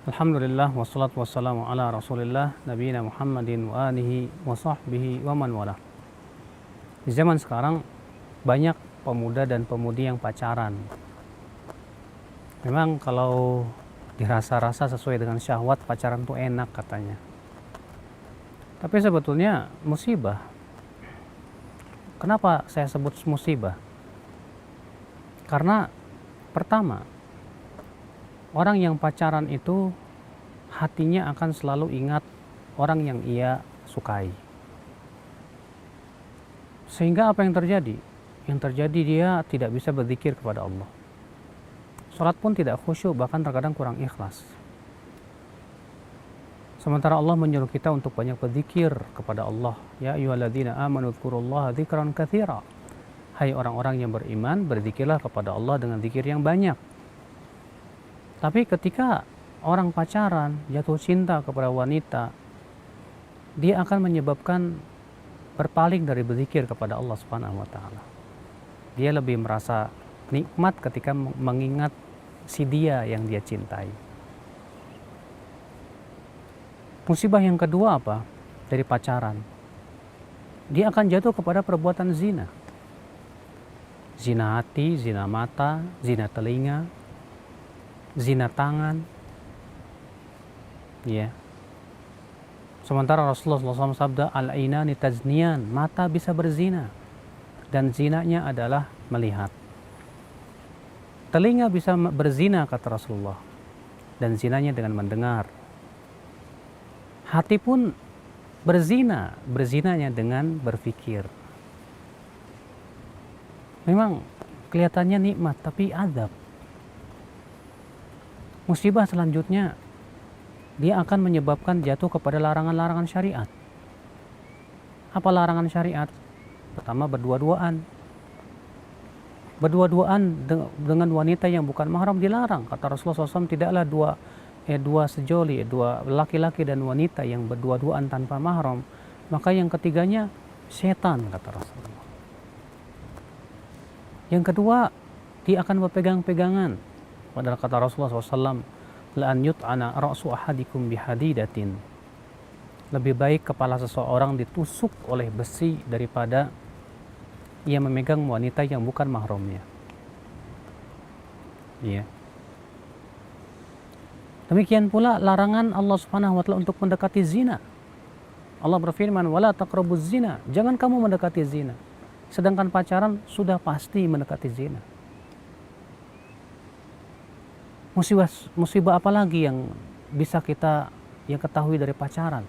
Alhamdulillah wassalatu wassalamu ala Rasulillah nabiyina Muhammadin wa alihi wa sahbihi wa man wala. Di zaman sekarang banyak pemuda dan pemudi yang pacaran. Memang kalau dirasa-rasa sesuai dengan syahwat pacaran tuh enak katanya. Tapi sebetulnya musibah. Kenapa saya sebut musibah? Karena pertama, orang yang pacaran itu hatinya akan selalu ingat orang yang ia sukai. Sehingga apa yang terjadi? Yang terjadi dia tidak bisa berzikir kepada Allah. Salat pun tidak khusyuk, bahkan terkadang kurang ikhlas. Sementara Allah menyuruh kita untuk banyak berzikir kepada Allah. Ya ayyuhalladzina amanu dzkurullaha dzikran katsira. Hai orang-orang yang beriman, berzikirlah kepada Allah dengan zikir yang banyak. Tapi ketika orang pacaran jatuh cinta kepada wanita, dia akan menyebabkan berpaling dari berzikir kepada Allah Subhanahu wa taala. Dia lebih merasa nikmat ketika mengingat si dia yang dia cintai. Musibah yang kedua apa? Dari pacaran. Dia akan jatuh kepada perbuatan zina. Zina hati, zina mata, zina telinga, zina tangan. Ya. Sementara Rasulullah SAW sabda, al-ainani tazniyan, mata bisa berzina dan zinanya adalah melihat. Telinga bisa berzina kata Rasulullah dan zinanya dengan mendengar. Hati pun berzina, berzinanya dengan berpikir. Memang kelihatannya nikmat tapi azab. Musibah selanjutnya, dia akan menyebabkan jatuh kepada larangan-larangan syariat. Apa larangan syariat? Pertama, berdua-duaan. Berdua-duaan dengan wanita yang bukan mahram dilarang. Kata Rasulullah SAW, tidaklah dua sejoli, dua laki-laki dan wanita yang berdua-duaan tanpa mahram, maka yang ketiganya setan, kata Rasulullah. Yang kedua, dia akan berpegang-pegangan. Padahal kata Rasulullah SAW, la'an yut'ana ra'su ahadikum bihadidatin. Lebih baik kepala seseorang ditusuk oleh besi daripada ia memegang wanita yang bukan mahramnya. Iya. Demikian pula larangan Allah Subhanahu wa taala untuk mendekati zina. Allah berfirman, "Wala taqrabuz zina." Jangan kamu mendekati zina. Sedangkan pacaran sudah pasti mendekati zina. Musibah apa lagi yang bisa kita ketahui dari pacaran?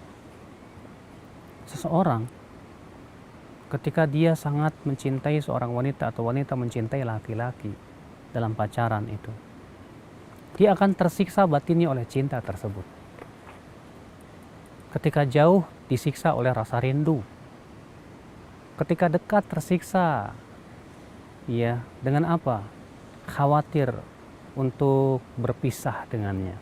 Seseorang ketika dia sangat mencintai seorang wanita atau wanita mencintai laki-laki dalam pacaran itu, dia akan tersiksa batinnya oleh cinta tersebut. Ketika jauh disiksa oleh rasa rindu. Ketika dekat tersiksa, ya, dengan apa? Khawatir untuk berpisah dengannya.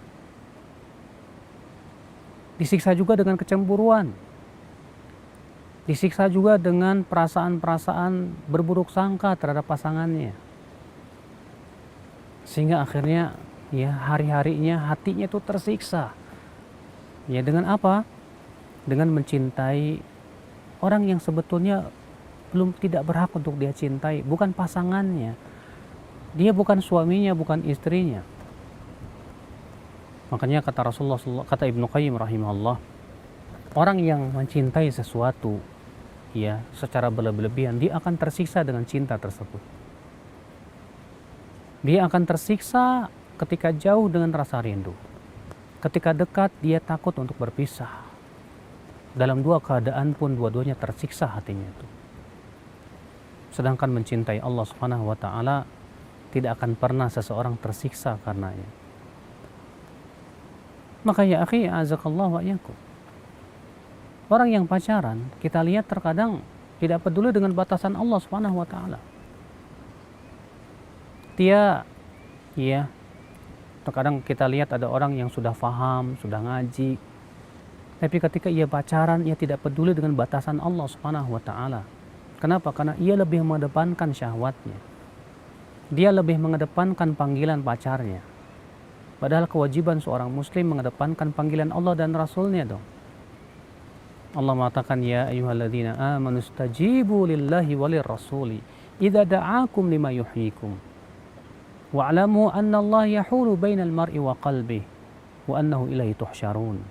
Disiksa juga dengan kecemburuan. Disiksa juga dengan perasaan-perasaan berburuk sangka terhadap pasangannya. Sehingga akhirnya ya hari-harinya hatinya itu tersiksa. Ya, dengan apa? Dengan mencintai orang yang sebetulnya tidak berhak untuk dia cintai, bukan pasangannya. Dia bukan suaminya, bukan istrinya. Makanya kata Rasulullah, kata Ibnu Qayyim rahimahullah, orang yang mencintai sesuatu ya secara berlebihan, dia akan tersiksa dengan cinta tersebut. Dia akan tersiksa ketika jauh dengan rasa rindu. Ketika dekat dia takut untuk berpisah. Dalam dua keadaan pun dua-duanya tersiksa hatinya itu. Sedangkan mencintai Allah Subhanahu wa taala tidak akan pernah seseorang tersiksa karenanya. Maka ya akhi, azakallah wa iyyakum. Orang yang pacaran, kita lihat terkadang tidak peduli dengan batasan Allah Subhanahu wa taala. Dia ya, terkadang kita lihat ada orang yang sudah faham, sudah ngaji, tapi ketika ia pacaran, ia tidak peduli dengan batasan Allah Subhanahu wa taala. Kenapa? Karena ia lebih mengedepankan syahwatnya. Dia lebih mengedepankan panggilan pacarnya. Padahal kewajiban seorang muslim mengedepankan panggilan Allah dan Rasulnya dong. Allah mengatakan, ya ayyuhalladzina amanu stajibu lillahi walir rasuli idza da'akum lima yuhyikum wa'lamu anna Allah yahulu bainal mar'i wa qalbihi wa annahu ilaihi tuhsyarun.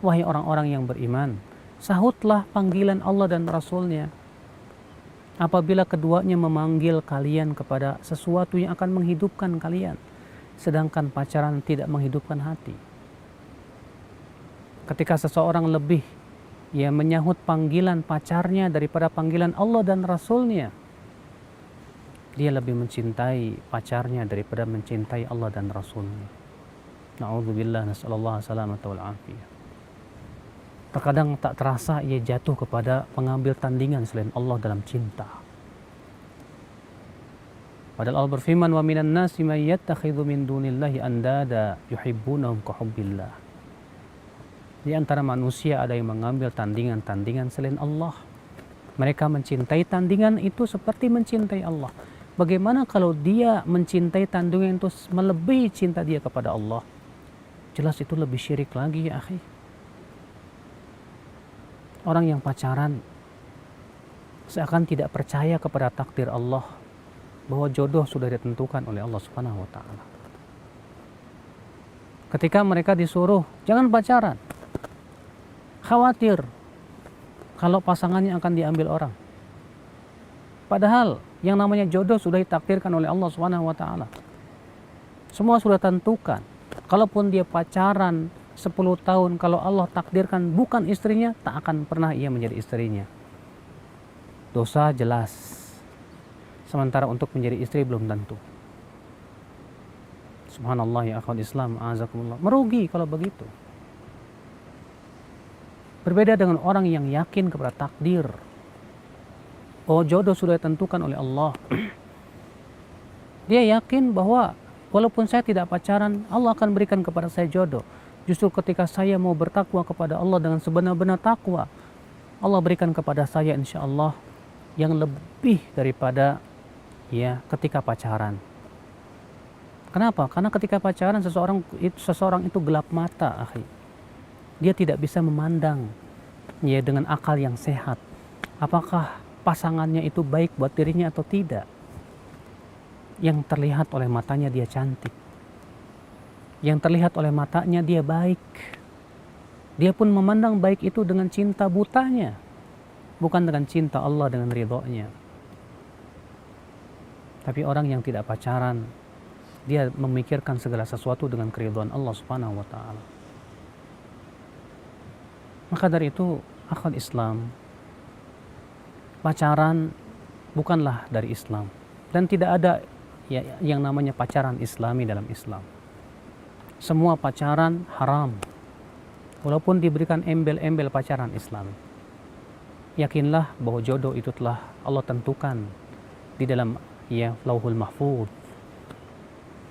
Wahai orang-orang yang beriman, sahutlah panggilan Allah dan Rasulnya apabila keduanya memanggil kalian kepada sesuatu yang akan menghidupkan kalian, sedangkan pacaran tidak menghidupkan hati. Ketika seseorang lebih menyahut panggilan pacarnya daripada panggilan Allah dan Rasulnya, dia lebih mencintai pacarnya daripada mencintai Allah dan Rasulnya. Na'udzubillah, nas'alullah salamata wal afiyah. Terkadang tak terasa ia jatuh kepada pengambil tandingan selain Allah dalam cinta. Padahal Allah berfirman, wa minan nasi may yattakhidhu min dunillahi andada yuhibbunahum ka hubbillah. Di antara manusia ada yang mengambil tandingan-tandingan selain Allah. Mereka mencintai tandingan itu seperti mencintai Allah. Bagaimana kalau dia mencintai tandingan itu melebihi cinta dia kepada Allah? Jelas itu lebih syirik lagi ya akhi. Orang yang pacaran seakan tidak percaya kepada takdir Allah, bahwa jodoh sudah ditentukan oleh Allah Subhanahu wa taala. Ketika mereka disuruh jangan pacaran, khawatir kalau pasangannya akan diambil orang. Padahal yang namanya jodoh sudah ditakdirkan oleh Allah Subhanahu wa taala. Semua sudah tentukan. Kalaupun dia pacaran 10 tahun, kalau Allah takdirkan bukan istrinya, tak akan pernah ia menjadi istrinya. Dosa jelas. Sementara untuk menjadi istri belum tentu. Subhanallah ya akhwat Islam, a'azakumullah. Merugi kalau begitu. Berbeda dengan orang yang yakin kepada takdir. Oh, jodoh sudah ditentukan oleh Allah. Dia yakin bahwa walaupun saya tidak pacaran, Allah akan berikan kepada saya jodoh. Justru ketika saya mau bertakwa kepada Allah dengan sebenar-benar takwa, Allah berikan kepada saya insya Allah yang lebih daripada ketika pacaran. Kenapa? Karena ketika pacaran seseorang itu gelap mata, akhi. Dia tidak bisa memandang dengan akal yang sehat. Apakah pasangannya itu baik buat dirinya atau tidak? Yang terlihat oleh matanya dia cantik. Yang terlihat oleh matanya dia baik. Dia pun memandang baik itu dengan cinta butanya, bukan dengan cinta Allah dengan ridhonya. Tapi orang yang tidak pacaran, dia memikirkan segala sesuatu dengan keridhaan Allah Subhanahu wa taala. Maka dari itu, akhwat Islam, pacaran bukanlah dari Islam, dan tidak ada yang namanya pacaran Islami dalam Islam. Semua pacaran haram, walaupun diberikan embel-embel pacaran Islam. Yakinlah bahwa jodoh itu telah Allah tentukan di dalam Lauhul Mahfuz.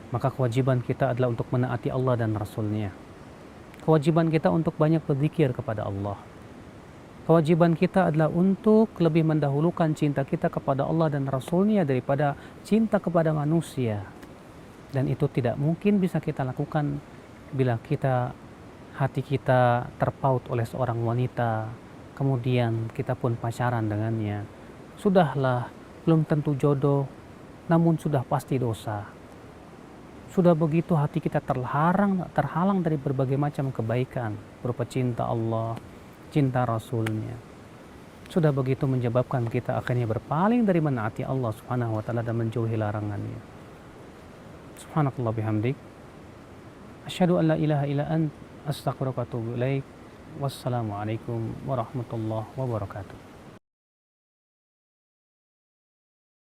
Maka kewajiban kita adalah untuk menaati Allah dan Rasulnya. Kewajiban kita untuk banyak berzikir kepada Allah. Kewajiban kita adalah untuk lebih mendahulukan cinta kita kepada Allah dan Rasulnya daripada cinta kepada manusia. Dan itu tidak mungkin bisa kita lakukan bila hati kita terpaut oleh seorang wanita, kemudian kita pun pacaran dengannya. Sudahlah, belum tentu jodoh, namun sudah pasti dosa. Sudah begitu hati kita terhalang dari berbagai macam kebaikan berupa cinta Allah, cinta Rasulnya. Sudah begitu menyebabkan kita akhirnya berpaling dari menaati Allah Subhanahu wa taala dan menjauhi larangannya. Subhanakallah bihamdik, asyhadu an la ilaha illa ant, astaghfiruka wa atubu ilaik. Wassalamualaikum warahmatullahi wabarakatuh.